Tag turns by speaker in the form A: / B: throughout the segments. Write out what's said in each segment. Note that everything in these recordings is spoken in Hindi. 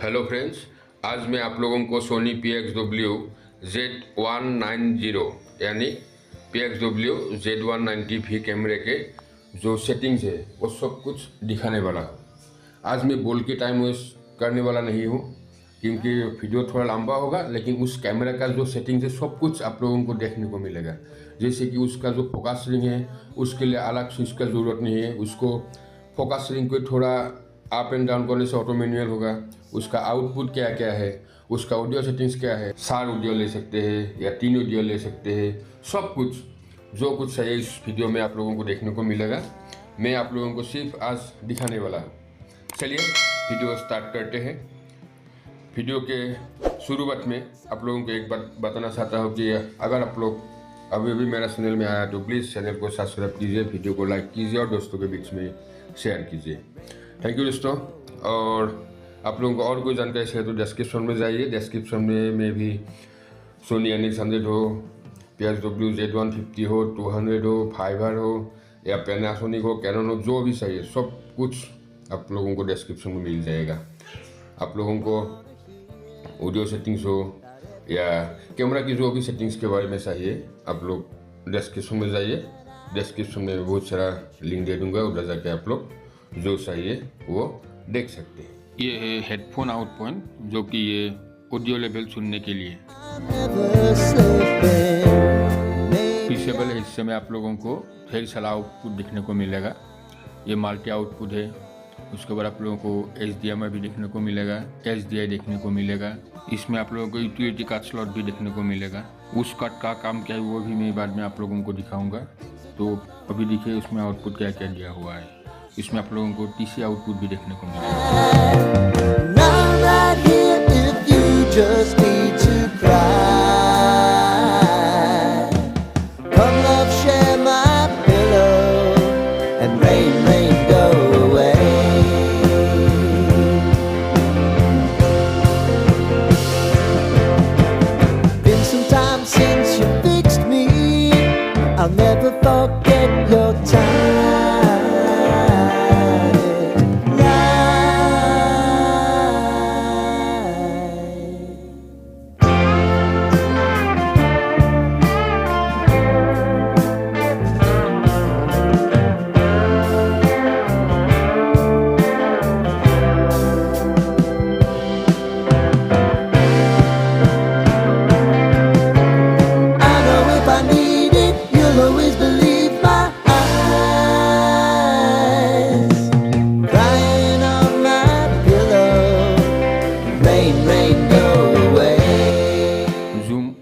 A: हेलो फ्रेंड्स, आज मैं आप लोगों को सोनी PXW Z190 यानी PXW Z190V कैमरे के जो सेटिंग्स है वो सब कुछ दिखाने वाला हूँ। आज मैं बोल के टाइम वेस्ट करने वाला नहीं हूँ क्योंकि वीडियो थोड़ा लंबा होगा, लेकिन उस कैमरे का जो सेटिंग्स है सब कुछ आप लोगों को देखने को मिलेगा। जैसे कि उसका जो फोकस रिंग है उसके लिए अलग स्विच का ज़रूरत नहीं है, उसको फोकस रिंग को थोड़ा अप एंड डाउन करने से ऑटो मैनुअल होगा। उसका आउटपुट क्या क्या है, उसका ऑडियो सेटिंग्स क्या है, 4 ऑडियो ले सकते हैं या 3 ऑडियो ले सकते हैं, सब कुछ जो कुछ है इस वीडियो में आप लोगों को देखने को मिलेगा। मैं आप लोगों को सिर्फ आज दिखाने वाला हूँ। चलिए वीडियो स्टार्ट करते हैं। वीडियो के शुरुआत में आप लोगों को एक बात बताना चाहता हूँ कि अगर आप लोग अभी भी मेरा चैनल में आया तो प्लीज़ चैनल को सब्सक्राइब कीजिए, वीडियो को लाइक कीजिए और दोस्तों के बीच में शेयर कीजिए। थैंक यू दोस्तों। और आप लोगों को और कोई जानकारी चाहिए तो डिस्क्रिप्शन में जाइए। डिस्क्रिप्शन में भी सोनी NX100 हो, PXW Z150 हो, 200 हो, फाइबर हो या पैनासोनिक हो, कैनन हो, जो भी चाहिए सब कुछ आप लोगों को डिस्क्रिप्शन में मिल जाएगा। आप लोगों को ऑडियो सेटिंग्स हो या कैमरा की जो भी सेटिंग्स के बारे में चाहिए आप लोग डिस्क्रिप्शन में जाइए। डिस्क्रिप्शन में बहुत सारा लिंक दे दूँगा, उधर जाके आप लोग जो चाहिए वो देख सकते हैं। ये है हेडफोन आउट पॉइंट, जो कि ये ऑडियो लेवल सुनने के लिए। पीछे वाले हिस्से में आप लोगों को ढेर सारा आउटपुट देखने को मिलेगा। ये मल्टी आउटपुट है। उसके बाद आप लोगों को HDMI भी देखने को मिलेगा, HDI देखने को मिलेगा। इसमें आप लोगों को यूटिलिटी कार्ड स्लॉट भी देखने को मिलेगा। उस कार्ड का काम क्या है वो भी मैं बाद में आप लोगों को दिखाऊंगा। तो अभी देखिए उसमें आउटपुट क्या क्या दिया हुआ है। इसमें आप लोगों को TC आउटपुट भी देखने को मिलेगा।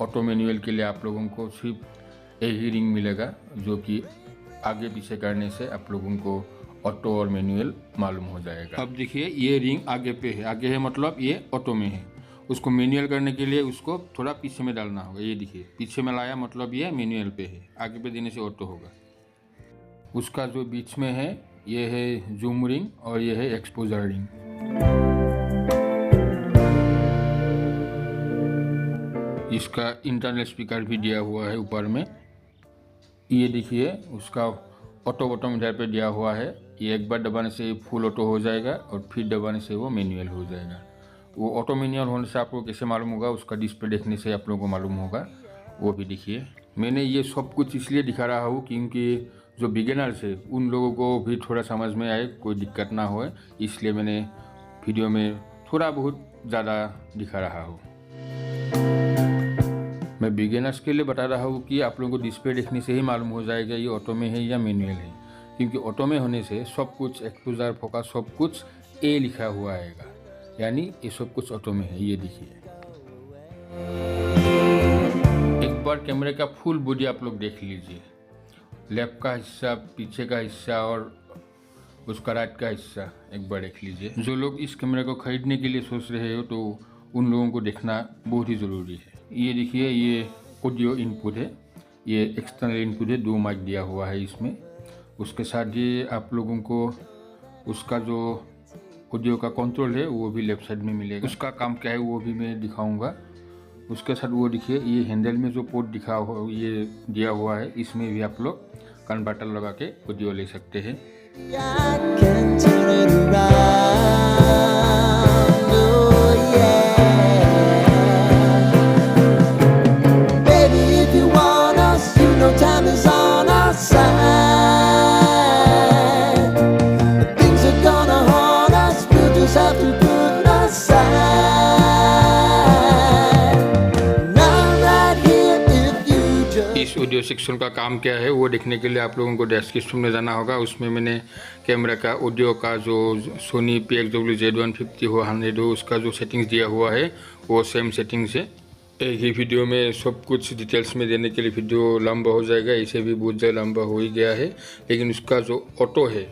A: ऑटो मैनुअल के लिए आप लोगों को सिर्फ एक ही रिंग मिलेगा, जो कि आगे पीछे करने से आप लोगों को ऑटो और मैनुअल मालूम हो जाएगा। अब देखिए ये रिंग आगे पे है, आगे है मतलब ये ऑटो में है। उसको मैनुअल करने के लिए उसको थोड़ा पीछे में डालना होगा। ये देखिए पीछे में लाया मतलब ये मैनुअल पे है, आगे पे देने से ऑटो होगा। उसका जो बीच में है ये है जूम रिंग और ये है एक्सपोजर रिंग। इसका इंटरनल स्पीकर भी दिया हुआ है ऊपर में। ये देखिए उसका ऑटो बटन इधर पे दिया हुआ है। ये एक बार दबाने से फुल ऑटो हो जाएगा और फिर दबाने से वो मैनुअल हो जाएगा। वो ऑटो मैनुअल होने से आपको कैसे मालूम होगा, उसका डिस्प्ले देखने से आप लोगों को मालूम होगा। वो भी देखिए। मैंने ये सब कुछ इसलिए दिखा रहा हूँ क्योंकि जो बिगिनर्स है उन लोगों को भी थोड़ा समझ में आए, कोई दिक्कत ना हो, इसलिए मैंने वीडियो में थोड़ा बहुत ज़्यादा दिखा रहा हूँ। मैं बिगिनर्स के लिए बता रहा हूँ कि आप लोगों को डिस्प्ले देखने से ही मालूम हो जाएगा ये ऑटो में है या मैनुअल है, क्योंकि ऑटो में होने से सब कुछ एक्सपोजर फोकस सब कुछ A लिखा हुआ आएगा, यानी ये सब कुछ ऑटो में है। ये देखिए एक बार कैमरे का फुल बॉडी आप लोग देख लीजिए। लेफ्ट का हिस्सा, पीछे का हिस्सा और उसका राइट का हिस्सा एक बार देख लीजिए। जो लोग इस कैमरे को खरीदने के लिए सोच रहे हो तो उन लोगों को देखना बहुत ही ज़रूरी है। ये देखिए ये ऑडियो इनपुट है, ये एक्सटर्नल इनपुट है, 2 माइक दिया हुआ है इसमें। उसके साथ ये आप लोगों को उसका जो ऑडियो का कंट्रोल है वो भी लेफ्ट साइड में मिलेगा। उसका काम क्या है वो भी मैं दिखाऊंगा। उसके साथ वो देखिए ये हैंडल में जो पोर्ट दिखा हुआ ये दिया हुआ है, इसमें भी आप लोग कन्वर्टर लगा के ऑडियो ले सकते हैं। I can turn it around. Oh,
B: have to put aside.
C: इस ऑडियो सेक्शन का काम क्या है वो देखने के लिए आप लोगों को डिस्क्रिप्शन में जाना होगा। उसमें मैंने कैमरा का ऑडियो का जो सोनी PXW Z150 हो 100 हो उसका जो सेटिंग्स दिया हुआ है वो सेम सेटिंग्स है। एक ही वीडियो में सब कुछ डिटेल्स में देने के लिए वीडियो लंबा हो जाएगा, इसे भी बहुत ज़्यादा लंबा हो ही गया है। लेकिन उसका जो ऑटो है,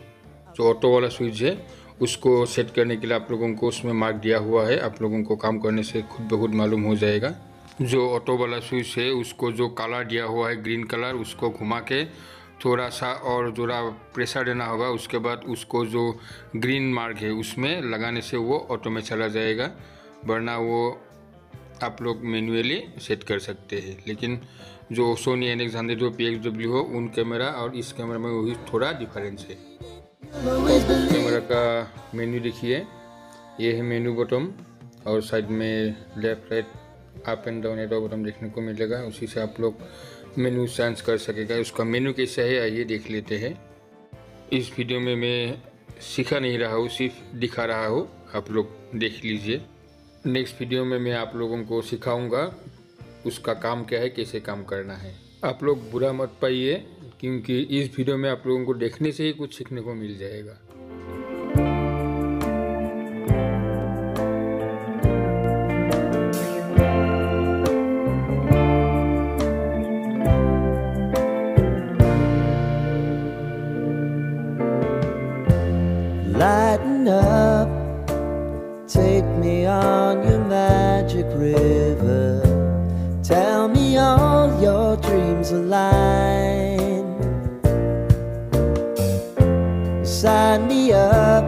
C: जो ऑटो वाला स्विच है, उसको सेट करने के लिए आप लोगों को उसमें मार्क दिया हुआ है। आप लोगों को काम करने से खुद ब खुद मालूम हो जाएगा। जो ऑटो वाला स्विच है उसको जो कलर दिया हुआ है ग्रीन कलर, उसको घुमा के थोड़ा सा और थोड़ा प्रेशर देना होगा। उसके बाद उसको जो ग्रीन मार्क है उसमें लगाने से वो ऑटो में चला जाएगा, वरना वो आप लोग मैन्युअली सेट कर सकते हैं। लेकिन जो सोनी NX100 PXW हो उन कैमरा और इस कैमरा में वही थोड़ा डिफरेंस है। कैमरा का मेन्यू देखिए, ये है मेन्यू बटन और साइड में left right up and down arrow button देखने को मिलेगा। उसी से आप लोग मेन्यू चेंज कर सकेगा। उसका मेन्यू कैसा है आइए देख लेते हैं। इस वीडियो में मैं सिखा नहीं रहा हूँ, सिर्फ दिखा रहा हूँ, आप लोग देख लीजिए। नेक्स्ट वीडियो में मैं आप लोगों को सिखाऊंगा उसका काम क्या है, कैसे काम करना है। आप लोग बुरा मत पाइए क्योंकि इस वीडियो में आप लोगों को देखने से ही कुछ सीखने को मिल जाएगा।
B: Lighten up, take me on your magic river. Tell me all your dreams align. Sign me up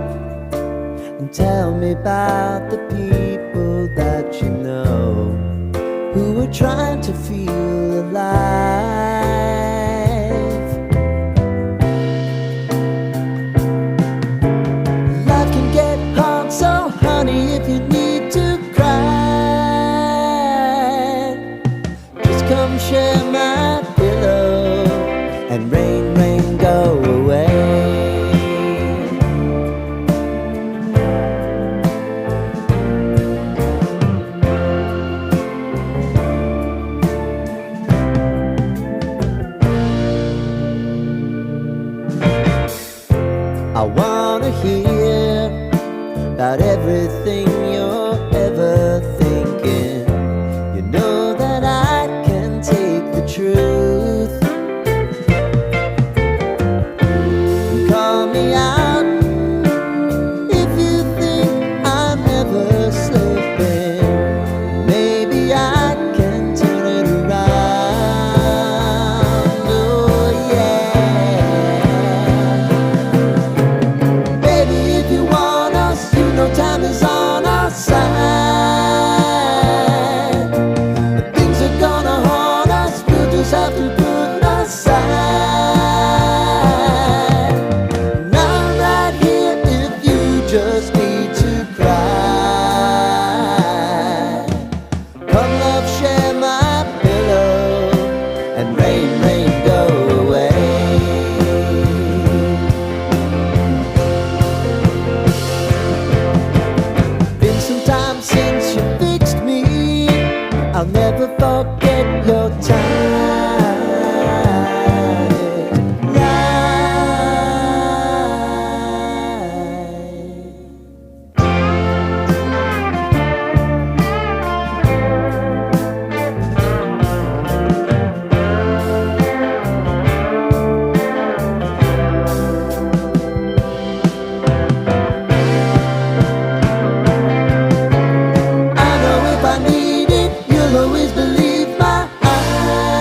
B: and tell me about the people that you know who are trying to feel alive. Life can get hard, so honey, if you need to cry, just come share my pillow and rain, rain, go away. I wanna hear about everything you're ever thinking. You know that I can take the truth. Call me out if you think I'm ever slipping. Maybe I can turn it around. Oh yeah. Baby, if you want us, you know time is on our side. But things are gonna haunt us, we'll just have to put aside. And I'm right here if you just need to cry. Come love, share my pillow and rain, rain, go away. Been some time since you fixed me. I'll never forget your time. I know if I need it, you'll always believe my eyes.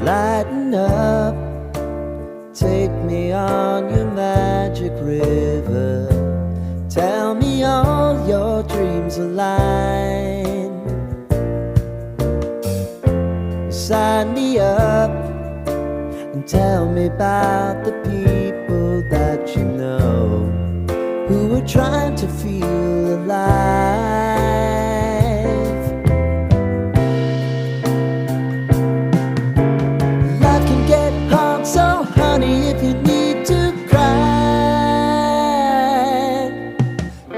B: lighten up. Take me on your magic river. Tell me all your dreams align. Sign me up and tell me about the people that you know who are trying to feel alive. Life can get hard, so honey, if you need to cry,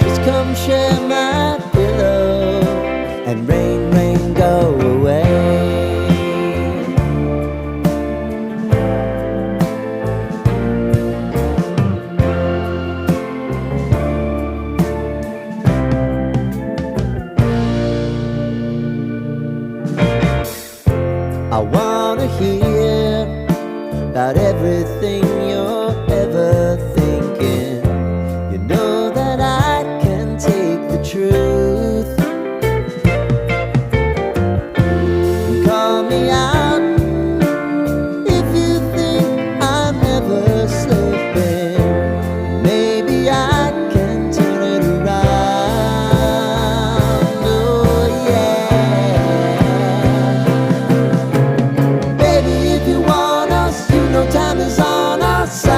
B: just come share my pillow and rain, rain, go away. I wanna hear about everything you're ever thinking. You know that I can take the truth. Call me out if you think I'm ever slipping. Maybe I can turn it around. Oh yeah. Baby, if you want us, you know time is on our side.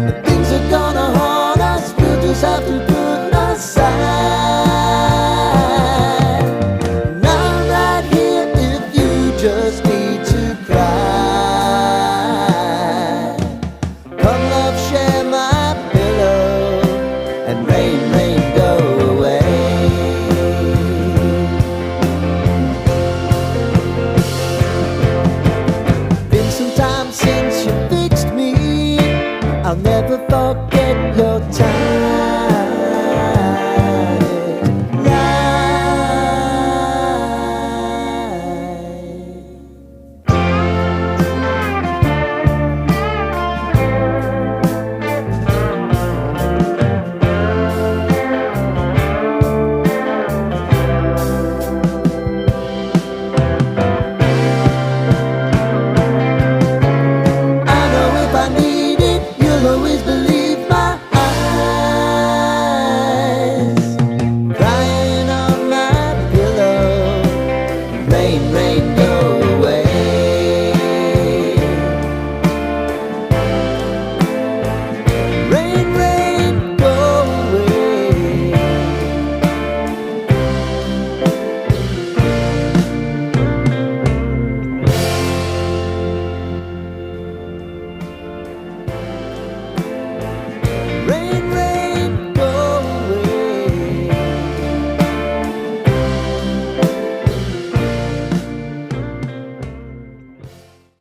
B: If things are gonna haunt us, we'll just have to put aside. And I'm right here if you just need to cry. Come love, share my pillow and rain, rain, go away. Been some time since you fixed me. I'll never forget your tight light. I know if I need it, you'll always believe my eyes. Crying on my pillow, rain, rain,